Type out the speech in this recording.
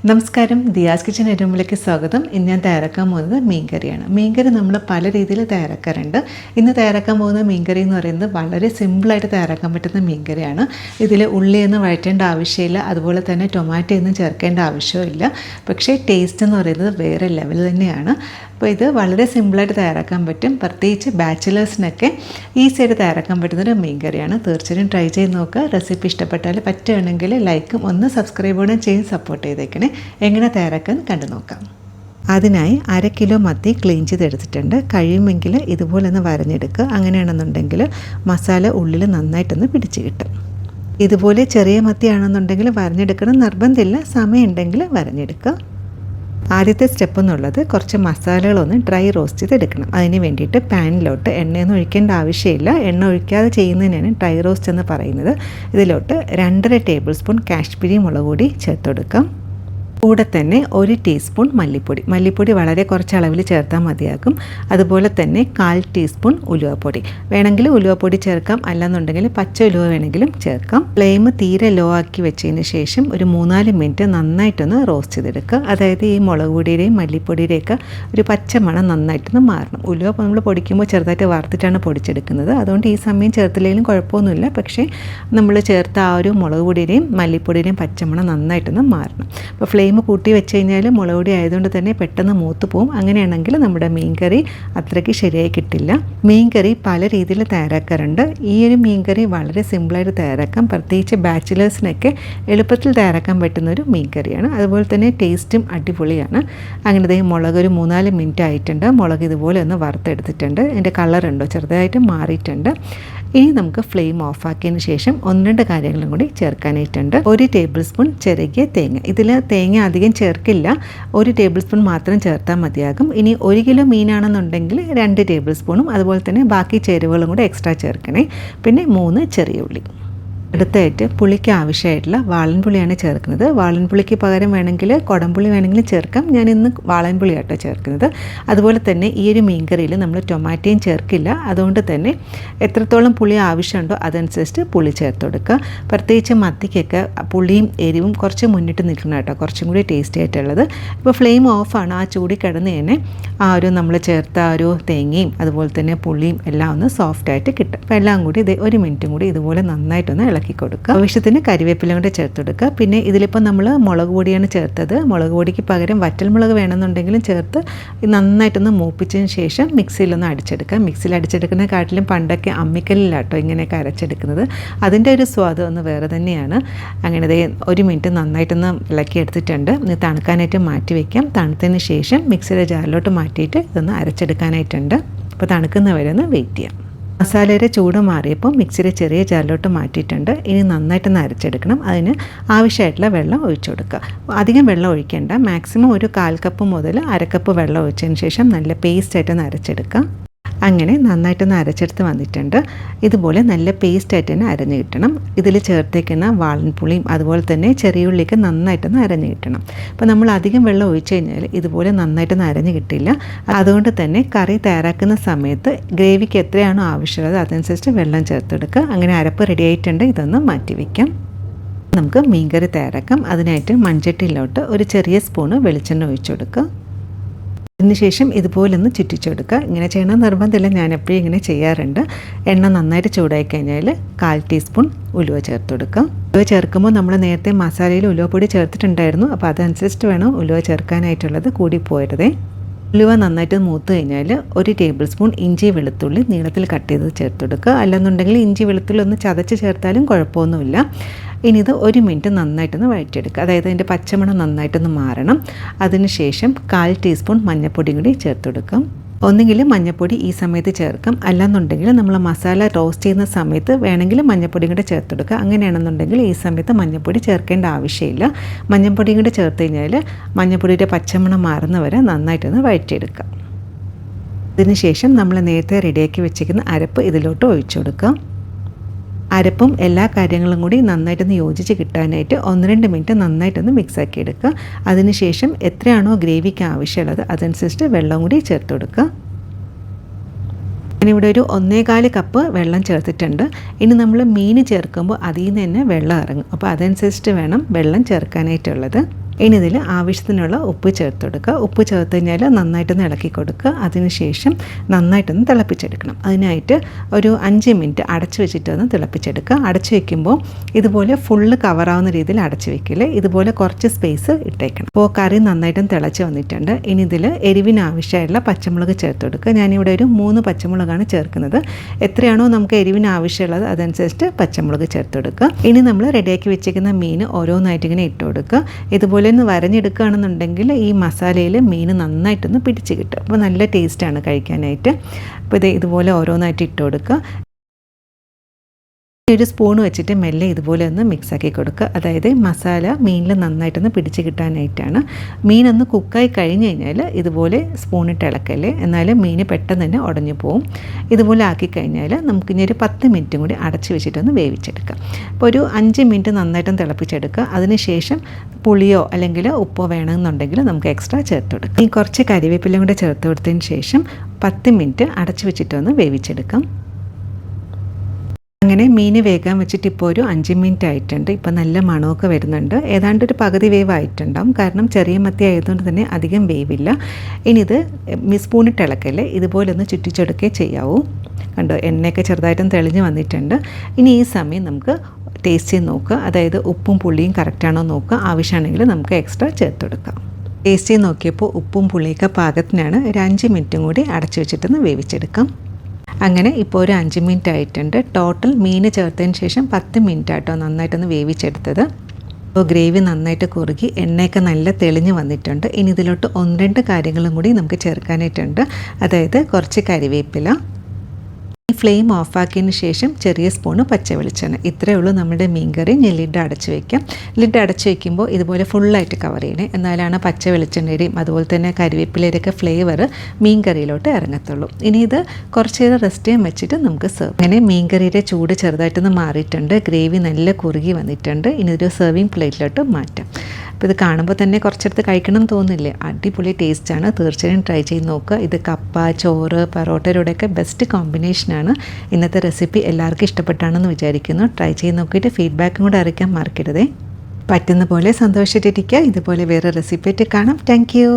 നമസ്കാരം, ദിയാസ് കിച്ചൻ റൂമിലേക്ക് സ്വാഗതം. ഇന്ന് ഞാൻ തയ്യാറാക്കാൻ പോകുന്നത് മീൻകറിയാണ്. മീൻകറി നമ്മൾ പല രീതിയിൽ തയ്യാറാക്കാറുണ്ട്. ഇന്ന് തയ്യാറാക്കാൻ പോകുന്ന മീൻകറി എന്ന് പറയുന്നത് വളരെ സിമ്പിളായിട്ട് തയ്യാറാക്കാൻ പറ്റുന്ന മീൻകറിയാണ്. ഇതിൽ ഉള്ളിയൊന്നും വഴറ്റേണ്ട ആവശ്യമില്ല, അതുപോലെ തന്നെ ടൊമാറ്റോ ഒന്നും ചേർക്കേണ്ട ആവശ്യമില്ല. പക്ഷേ ടേസ്റ്റ് എന്ന് പറയുന്നത് വേറെ ലെവൽ തന്നെയാണ്. അപ്പോൾ ഇത് വളരെ സിമ്പിളായിട്ട് തയ്യാറാക്കാൻ പറ്റും. പ്രത്യേകിച്ച് ബാച്ചിലേഴ്സിനൊക്കെ ഈസിയായിട്ട് തയ്യാറാക്കാൻ പറ്റുന്നൊരു മീൻകറിയാണ്. തീർച്ചയായും ട്രൈ ചെയ്ത് നോക്കുക. റെസിപ്പി ഇഷ്ടപ്പെട്ടാൽ പറ്റുകയാണെങ്കിൽ ലൈക്കും സബ്സ്ക്രൈബോടും ചെയ്ത് സപ്പോർട്ട് ചെയ്തേക്കണേ. എങ്ങനെ തയ്യാറാക്കാൻ കണ്ടു നോക്കാം. അതിനായി 1/2 കിലോ മത്തി ക്ലീൻ ചെയ്തെടുത്തിട്ടുണ്ട്. കഴിയുമെങ്കിൽ ഇതുപോലെ ഒന്ന് വരഞ്ഞെടുക്കുക. അങ്ങനെയാണെന്നുണ്ടെങ്കിൽ മസാല ഉള്ളിൽ നന്നായിട്ടൊന്ന് പിടിച്ച് കിട്ടും. ഇതുപോലെ ചെറിയ മത്തിയാണെന്നുണ്ടെങ്കിൽ വരഞ്ഞെടുക്കണം നിർബന്ധമില്ല, സമയമുണ്ടെങ്കിൽ വരഞ്ഞെടുക്കുക. ആദ്യത്തെ സ്റ്റെപ്പ് എന്നുള്ളത് കുറച്ച് മസാലകളൊന്ന് ഡ്രൈ റോസ്റ്റ് ചെയ്തെടുക്കണം. അതിന് വേണ്ടിയിട്ട് പാനിലോട്ട് എണ്ണയൊന്നും ഒഴിക്കേണ്ട ആവശ്യമില്ല. എണ്ണ ഒഴിക്കാതെ ചെയ്യുന്നതിനാണ് ഡ്രൈ റോസ്റ്റ് എന്ന് പറയുന്നത്. ഇതിലോട്ട് 2.5 ടേബിൾ സ്പൂൺ കാശ്മീരി മുളക് പൊടി ചേർത്ത് കൊടുക്കാം. കൂടെ തന്നെ 1 ടീസ്പൂൺ മല്ലിപ്പൊടി വളരെ കുറച്ച് അളവിൽ ചേർത്താൽ മതിയാകും. അതുപോലെ തന്നെ 1/4 ടീസ്പൂൺ ഉലുവപ്പൊടി വേണമെങ്കിൽ ഉലുവപ്പൊടി ചേർക്കാം, അല്ലെന്നുണ്ടെങ്കിൽ പച്ച ഉലുവ വേണമെങ്കിലും ചേർക്കാം. ഫ്ലെയിം തീരെ ലോ ആക്കി വെച്ചതിന് ശേഷം ഒരു 3-4 മിനിറ്റ് നന്നായിട്ടൊന്ന് റോസ്റ്റ് ചെയ്തെടുക്കുക. അതായത് ഈ മുളക് പൊടിയുടെയും മല്ലിപ്പൊടിയുടെയൊക്കെ ഒരു പച്ച മണം നന്നായിട്ടൊന്ന് മാറണം. ഉലുവ നമ്മൾ പൊടിക്കുമ്പോൾ ചെറുതായിട്ട് വറുത്തിട്ടാണ് പൊടിച്ചെടുക്കുന്നത്. അതുകൊണ്ട് ഈ സമയം ചേർത്തില്ലെങ്കിലും കുഴപ്പമൊന്നുമില്ല. പക്ഷേ നമ്മൾ ചേർത്ത ആ ഒരു മുളക് പൊടിയുടെയും മല്ലിപ്പൊടിയുടെയും പച്ചമണം നന്നായിട്ടൊന്ന് മാറണം. അപ്പോൾ ഫ്ലെയിം കൂട്ടി വെച്ച് കഴിഞ്ഞാൽ മുളക് പൊടി ആയതുകൊണ്ട് തന്നെ പെട്ടെന്ന് മൂത്ത് പോവും. അങ്ങനെയാണെങ്കിൽ നമ്മുടെ മീൻകറി അത്രയ്ക്ക് ശരിയായി കിട്ടില്ല. മീൻകറി പല രീതിയിൽ തയ്യാറാക്കാറുണ്ട്. ഈ ഒരു മീൻകറി വളരെ സിമ്പിളായിട്ട് തയ്യാറാക്കാം. പ്രത്യേകിച്ച് ബാച്ചിലേഴ്സിനൊക്കെ എളുപ്പത്തിൽ തയ്യാറാക്കാൻ പറ്റുന്ന ഒരു മീൻകറിയാണ്. അതുപോലെ തന്നെ ടേസ്റ്റും അടിപൊളിയാണ്. അങ്ങനത്തെ മുളക് ഒരു 3-4 മിനിറ്റ് ആയിട്ടുണ്ട്. മുളക് ഇതുപോലെ ഒന്ന് വറുത്തെടുത്തിട്ടുണ്ട്. അതിൻ്റെ കളറുണ്ടോ ചെറുതായിട്ട് മാറിയിട്ടുണ്ട്. ഇനി നമുക്ക് ഫ്ലെയിം ഓഫാക്കിയതിന് ശേഷം 1-2 കാര്യങ്ങളും കൂടി ചേർക്കാനായിട്ടുണ്ട്. 1 ടേബിൾ സ്പൂൺ ചിരകിയ തേങ്ങ. ഇതിൽ തേങ്ങ അധികം ചേർക്കില്ല, 1 ടേബിൾ സ്പൂൺ മാത്രം ചേർത്താൽ മതിയാകും. ഇനി 1 കിലോ മീനാണെന്നുണ്ടെങ്കിൽ 2 ടേബിൾ സ്പൂണും അതുപോലെ തന്നെ ബാക്കി ചേരുവകളും കൂടി എക്സ്ട്രാ ചേർക്കണേ. പിന്നെ 3 ചെറിയ ഉള്ളി. അടുത്തായിട്ട് പുളിക്ക് ആവശ്യമായിട്ടുള്ള വാളൻപുളിയാണ് ചേർക്കുന്നത്. വാളൻപുളിക്ക് പകരം വേണമെങ്കിൽ കുടംപുളി വേണമെങ്കിലും ചേർക്കാം. ഞാൻ ഇന്ന് വാളൻപുളിയാട്ടോ ചേർക്കുന്നത്. അതുപോലെ തന്നെ ഈ ഒരു മീൻകറിയിൽ നമ്മൾ ടൊമാറ്റോയും ചേർക്കില്ല. അതുകൊണ്ട് തന്നെ എത്രത്തോളം പുളി ആവശ്യമുണ്ടോ അതനുസരിച്ച് പുളി ചേർത്ത് കൊടുക്കുക. പ്രത്യേകിച്ച് മത്തിക്കൊക്കെ പുളിയും എരിവും കുറച്ച് മുന്നിട്ട് നിൽക്കണം കേട്ടോ, കുറച്ചും കൂടി ടേസ്റ്റി ആയിട്ടുള്ളത്. ഇപ്പോൾ ഫ്ലെയിം ഓഫാണ്. ആ ചൂടി കിടന്ന് തന്നെ ആ ഒരു നമ്മൾ ചേർത്ത ആ ഒരു തേങ്ങയും അതുപോലെ തന്നെ പുളിയും എല്ലാം ഒന്ന് സോഫ്റ്റായിട്ട് കിട്ടും. അപ്പോൾ എല്ലാം കൂടി 1 മിനിറ്റും കൂടി ഇതുപോലെ നന്നായിട്ടൊന്ന് ഇളക്കി കൊടുക്കുക. ആവശ്യത്തിന് കരിവേപ്പില കൂടെ ചേർത്ത് കൊടുക്കുക. പിന്നെ ഇതിലിപ്പോൾ നമ്മൾ മുളക് പൊടിയാണ് ചേർത്തത്. മുളക് പൊടിക്ക് പകരം വറ്റൽമുളക് വേണമെന്നുണ്ടെങ്കിലും ചേർത്ത് നന്നായിട്ടൊന്ന് മൂപ്പിച്ചതിന് ശേഷം മിക്സിയിലൊന്ന് അടിച്ചെടുക്കുക. മിക്സിയിൽ അടിച്ചെടുക്കുന്ന കാട്ടിലും പണ്ടൊക്കെ അമ്മിക്കല്ലിലാട്ടോ ഇങ്ങനെയൊക്കെ അരച്ചെടുക്കുന്നത്. അതിൻ്റെ ഒരു സ്വാദം ഒന്ന് വേറെ തന്നെയാണ്. അങ്ങനെ 1 മിനിറ്റ് നന്നായിട്ടൊന്ന് ഇളക്കി എടുത്തിട്ടുണ്ട്. ഇനി തണുക്കാനായിട്ട് മാറ്റി വയ്ക്കാം. തണുത്തതിന് ശേഷം മിക്സിയുടെ ജാറിലോട്ട് മാറ്റിയിട്ട് ഇതൊന്ന് അരച്ചെടുക്കാനായിട്ടുണ്ട്. അപ്പോൾ തണുക്കുന്നവരെ ഒന്ന് വെയിറ്റ് ചെയ്യാം. മസാലയുടെ ചൂട് മാറിയപ്പോൾ മിക്സിയുടെ ചെറിയ ജാറിലോട്ട് മാറ്റിയിട്ടുണ്ട്. ഇനി നന്നായിട്ടൊന്ന് അരച്ചെടുക്കണം. അതിന് ആവശ്യമായിട്ടുള്ള വെള്ളം ഒഴിച്ചു കൊടുക്കുക. അധികം വെള്ളം ഒഴിക്കേണ്ട. മാക്സിമം ഒരു 1/4 കപ്പ് മുതൽ 1/2 കപ്പ് വെള്ളം ഒഴിച്ചതിന് ശേഷം നല്ല പേസ്റ്റായിട്ടൊന്ന് അരച്ചെടുക്കുക. അങ്ങനെ നന്നായിട്ടൊന്ന് അരച്ചെടുത്ത് വന്നിട്ടുണ്ട്. ഇതുപോലെ നല്ല പേസ്റ്റായിട്ട് തന്നെ അരഞ്ഞ് കിട്ടണം. ഇതിൽ ചേർത്തേക്കുന്ന വാളൻപുളിയും അതുപോലെ തന്നെ ചെറിയ ഉള്ളിക്ക് നന്നായിട്ടൊന്ന് അരഞ്ഞ് കിട്ടണം. അപ്പോൾ നമ്മൾ അധികം വെള്ളം ഒഴിച്ച് കഴിഞ്ഞാൽ ഇതുപോലെ നന്നായിട്ടൊന്ന് അരഞ്ഞ് കിട്ടില്ല. അതുകൊണ്ട് തന്നെ കറി തയ്യാറാക്കുന്ന സമയത്ത് ഗ്രേവിക്ക് എത്രയാണോ ആവശ്യമുള്ളത് അതനുസരിച്ച് വെള്ളം ചേർത്തെടുക്കുക. അങ്ങനെ അരപ്പ് റെഡി ആയിട്ടുണ്ട്. ഇതൊന്ന് മാറ്റി വയ്ക്കാം. നമുക്ക് മീൻകറി തയ്യാറാക്കാം. അതിനായിട്ട് മൺചട്ടിയിലോട്ട് ഒരു ചെറിയ സ്പൂണ് വെളിച്ചെണ്ണ ഒഴിച്ചു കൊടുക്കുക. അതിനുശേഷം ഇതുപോലൊന്ന് ചുറ്റിച്ചെടുക്കുക. ഇങ്ങനെ ചെയ്യണം നിർബന്ധമില്ല, ഞാൻ എപ്പോഴും ഇങ്ങനെ ചെയ്യാറുണ്ട്. എണ്ണ നന്നായിട്ട് ചൂടായി കഴിഞ്ഞാൽ 1/4 ടീസ്പൂൺ ഉലുവ ചേർത്ത് കൊടുക്കുക. ഉലുവ ചേർക്കുമ്പോൾ നമ്മൾ നേരത്തെ മസാലയിൽ ഉലുവപ്പൊടി ചേർത്തിട്ടുണ്ടായിരുന്നു. അപ്പോൾ അതനുസരിച്ച് വേണം ഉലുവ ചേർക്കാനായിട്ടുള്ളത്, കൂടി പോയരുതേ. ഉലുവ നന്നായിട്ട് മൂത്ത് കഴിഞ്ഞാൽ 1 ടേബിൾ സ്പൂൺ ഇഞ്ചി വെളുത്തുള്ളി നീളത്തിൽ കട്ട് ചെയ്ത് ചേർത്ത് കൊടുക്കുക. അല്ലെന്നുണ്ടെങ്കിൽ ഇഞ്ചി വെളുത്തുള്ളി ഒന്ന് ചതച്ച് ചേർത്താലും കുഴപ്പമൊന്നുമില്ല. ഇനി ഇത് 1 മിനിറ്റ് നന്നായിട്ടൊന്ന് വഴറ്റിയെടുക്കുക. അതായത് അതിൻ്റെ പച്ചമണം നന്നായിട്ടൊന്ന് മാറണം. അതിനുശേഷം 1/4 ടീസ്പൂൺ മഞ്ഞൾപ്പൊടി കൂടി ചേർത്ത് കൊടുക്കാം. ഒന്നുകിൽ മഞ്ഞൾപ്പൊടി ഈ സമയത്ത് ചേർക്കാം, അല്ലാന്നുണ്ടെങ്കിൽ നമ്മൾ മസാല റോസ്റ്റ് ചെയ്യുന്ന സമയത്ത് വേണമെങ്കിൽ മഞ്ഞൾപ്പൊടി കൂടെ ചേർത്ത് കൊടുക്കുക. അങ്ങനെയാണെന്നുണ്ടെങ്കിൽ ഈ സമയത്ത് മഞ്ഞൾപ്പൊടി ചേർക്കേണ്ട ആവശ്യമില്ല. മഞ്ഞൾപ്പൊടി കൂടെ ചേർത്ത് കഴിഞ്ഞാൽ മഞ്ഞൾപ്പൊടിയുടെ പച്ചമണം മാറുന്നവരെ നന്നായിട്ടൊന്ന് വഴറ്റിയെടുക്കുക. അതിനുശേഷം നമ്മൾ നേരത്തെ റെഡിയാക്കി വെച്ചിരിക്കുന്ന അരപ്പ് ഇതിലോട്ട് ഒഴിച്ചു കൊടുക്കുക. അരപ്പും എല്ലാ കാര്യങ്ങളും കൂടി നന്നായിട്ടൊന്ന് യോജിച്ച് കിട്ടാനായിട്ട് 1-2 മിനിറ്റ് നന്നായിട്ടൊന്ന് മിക്സാക്കി എടുക്കുക. അതിനുശേഷം എത്രയാണോ ഗ്രേവിക്ക് ആവശ്യമുള്ളത് അതനുസരിച്ച് വെള്ളം കൂടി ചേർത്ത് കൊടുക്കുക. ഞാനിവിടെ ഒരു 1.25 കപ്പ് വെള്ളം ചേർത്തിട്ടുണ്ട്. ഇനി നമ്മൾ മീൻ ചേർക്കുമ്പോൾ അതിൽ നിന്ന് തന്നെ വെള്ളം ഇറങ്ങും. അപ്പോൾ അതനുസരിച്ചിട്ട് വേണം വെള്ളം ചേർക്കാനായിട്ടുള്ളത്. ഇനി ഇതിൽ ആവശ്യത്തിനുള്ള ഉപ്പ് ചേർത്ത് കൊടുക്കുക. ഉപ്പ് ചേർത്ത് കഴിഞ്ഞാൽ നന്നായിട്ടൊന്ന് ഇളക്കി കൊടുക്കുക. അതിനുശേഷം നന്നായിട്ടൊന്ന് തിളപ്പിച്ചെടുക്കണം. അതിനായിട്ട് ഒരു 5 മിനിറ്റ് അടച്ചു വെച്ചിട്ടൊന്ന് തിളപ്പിച്ചെടുക്കുക. അടച്ചു വെക്കുമ്പോൾ ഇതുപോലെ ഫുള്ള് കവറാവുന്ന രീതിയിൽ അടച്ചു വെക്കില്ല, ഇതുപോലെ കുറച്ച് സ്പേസ് ഇട്ടേക്കണം. അപ്പോൾ കറി നന്നായിട്ടും തിളച്ച് വന്നിട്ടുണ്ട്. ഇനി ഇതിൽ എരിവിന് ആവശ്യമായിട്ടുള്ള പച്ചമുളക് ചേർത്ത് കൊടുക്കുക. ഞാനിവിടെ ഒരു 3 പച്ചമുളകാണ് ചേർക്കുന്നത്. എത്രയാണോ നമുക്ക് എരിവിന് ആവശ്യമുള്ളത് അതനുസരിച്ച് പച്ചമുളക് ചേർത്ത് കൊടുക്കുക. ഇനി നമ്മൾ റെഡിയാക്കി വെച്ചിരിക്കുന്ന മീൻ ഓരോന്നായിട്ട് ഇങ്ങനെ ഇട്ട് കൊടുക്കുക. ഇതുപോലെ ഒന്ന് വരഞ്ഞെടുക്കുകയാണെന്നുണ്ടെങ്കിൽ ഈ മസാലയിൽ മീൻ നന്നായിട്ടൊന്ന് പിടിച്ച് കിട്ടും. അപ്പോൾ നല്ല ടേസ്റ്റാണ് കഴിക്കാനായിട്ട്. അപ്പോൾ ഇതുപോലെ ഓരോന്നായിട്ട് ഇട്ട് കൊടുക്കുക. ഒരു സ്പൂൺ വെച്ചിട്ട് മെല്ലെ ഇതുപോലെ ഒന്ന് മിക്സാക്കി കൊടുക്കുക. അതായത് മസാല മീനിൽ നന്നായിട്ടൊന്ന് പിടിച്ച് കിട്ടാനായിട്ടാണ്. മീനൊന്ന് കുക്കായി കഴിഞ്ഞ് കഴിഞ്ഞാൽ ഇതുപോലെ സ്പൂണിട്ട് ഇളക്കല്ലേ, എന്നാലും മീൻ പെട്ടെന്ന് തന്നെ ഉടഞ്ഞു പോവും. ഇതുപോലെ ആക്കി കഴിഞ്ഞാൽ നമുക്കിനി ഒരു 10 മിനിറ്റും കൂടി അടച്ച് വെച്ചിട്ടൊന്ന് വേവിച്ചെടുക്കാം. അപ്പോൾ ഒരു 5 മിനിറ്റ് നന്നായിട്ടും തിളപ്പിച്ചെടുക്കുക. അതിനുശേഷം പുളിയോ അല്ലെങ്കിൽ ഉപ്പോ വേണമെന്നുണ്ടെങ്കിൽ നമുക്ക് എക്സ്ട്രാ ചേർത്ത് കൊടുക്കാം. ഈ കുറച്ച് കരിവേപ്പിലയും കൂടെ ചേർത്ത് കൊടുത്തതിന് ശേഷം 10 മിനിറ്റ് അടച്ച് വെച്ചിട്ടൊന്ന് വേവിച്ചെടുക്കാം. അങ്ങനെ മീൻ വേഗം വെച്ചിട്ട് ഇപ്പോൾ ഒരു 5 മിനിറ്റ് ആയിട്ടുണ്ട്. ഇപ്പോൾ നല്ല മണമൊക്കെ വരുന്നുണ്ട്. ഏതാണ്ട് ഒരു പകുതി വേവ് ആയിട്ടുണ്ടാവും, കാരണം ചെറിയ മത്തി ആയതുകൊണ്ട് തന്നെ അധികം വേവില്ല. ഇനി ഇത് സ്പൂണിട്ട് ഇളക്കല്ലേ, ഇതുപോലെ ഒന്ന് ചുറ്റിച്ചെടുക്കേ ചെയ്യാവൂ. കണ്ടോ, എണ്ണയൊക്കെ ചെറുതായിട്ടും തെളിഞ്ഞ് വന്നിട്ടുണ്ട്. ഇനി ഈ സമയം നമുക്ക് ടേസ്റ്റ് ചെയ്ത് നോക്കുക. അതായത് ഉപ്പും പുളിയും കറക്റ്റാണോ നോക്കുക. ആവശ്യമാണെങ്കിൽ നമുക്ക് എക്സ്ട്രാ ചേർത്ത് കൊടുക്കാം. ടേസ്റ്റ് ചെയ്ത് നോക്കിയപ്പോൾ ഉപ്പും പുളിയൊക്കെ പാകത്തിനാണ്. ഒരു 5 മിനിറ്റും കൂടി അടച്ചു വെച്ചിട്ടൊന്ന് വേവിച്ചെടുക്കാം. അങ്ങനെ ഇപ്പോൾ ഒരു 5 മിനിറ്റ് ആയിട്ടുണ്ട്. ടോട്ടൽ മീൻ ചേർത്തതിന് ശേഷം 10 മിനിറ്റ് ആട്ടോ നന്നായിട്ടൊന്ന് വേവിച്ചെടുത്തത്. അപ്പോൾ ഗ്രേവി നന്നായിട്ട് കുറുകി എണ്ണയൊക്കെ നല്ല തെളിഞ്ഞ് വന്നിട്ടുണ്ട്. ഇനി ഇതിലോട്ട് 1-2 കാര്യങ്ങളും കൂടി നമുക്ക് ചേർക്കാനായിട്ടുണ്ട്. അതായത് കുറച്ച് കരിവേപ്പില, ഫ്ലെയിം ഓഫാക്കിയതിന് ശേഷം ചെറിയ സ്പൂണ് പച്ച വെളിച്ചെണ്ണ. ഇത്രയേ ഉള്ളൂ നമ്മുടെ മീൻകറി. ഞാൻ ലിഡ് അടച്ച് വയ്ക്കാം. ലിഡ് അടച്ച് വയ്ക്കുമ്പോൾ ഇതുപോലെ ഫുള്ളായിട്ട് കവർ ചെയ്യണേ, എന്നാലാണ് പച്ച വെളിച്ചെണ്ണയുടെയും അതുപോലെ തന്നെ കരിവേപ്പിലയുടെയൊക്കെ ഫ്ലേവർ മീൻകറിയിലോട്ട് ഇറങ്ങത്തുള്ളൂ. ഇനി ഇത് കുറച്ച് നേരം റെസ്റ്റ് ചെയ്യാൻ വെച്ചിട്ട് നമുക്ക് സെർവ്. അങ്ങനെ മീൻകറിയുടെ ചൂട് ചെറുതായിട്ടൊന്ന് മാറിയിട്ടുണ്ട്. ഗ്രേവി നല്ല കുറുകി വന്നിട്ടുണ്ട്. ഇനി ഒരു സെർവിങ് പ്ലേറ്റിലോട്ട് മാറ്റാം. അപ്പോൾ ഇത് കാണുമ്പോൾ തന്നെ കുറച്ചെടുത്ത് കഴിക്കണം തോന്നില്ലേ? അടിപൊളി ടേസ്റ്റാണ്. തീർച്ചയായും ട്രൈ ചെയ്ത് നോക്കുക. ഇത് കപ്പ, ചോറ്, പൊറോട്ടയുടെയൊക്കെ ബെസ്റ്റ് കോമ്പിനേഷനാണ്. ഇന്നത്തെ റെസിപ്പി എല്ലാവർക്കും ഇഷ്ടപ്പെട്ടാണെന്ന് വിചാരിക്കുന്നു. ട്രൈ ചെയ്ത് നോക്കിയിട്ട് ഫീഡ്ബാക്കും കൂടെ അറിയിക്കാൻ മറക്കരുതേ. പറ്റുന്ന പോലെ സന്തോഷമായിട്ടിരിക്കുക. ഇതുപോലെ വേറെ റെസിപ്പി ആയിട്ട് കാണാം. Thank you.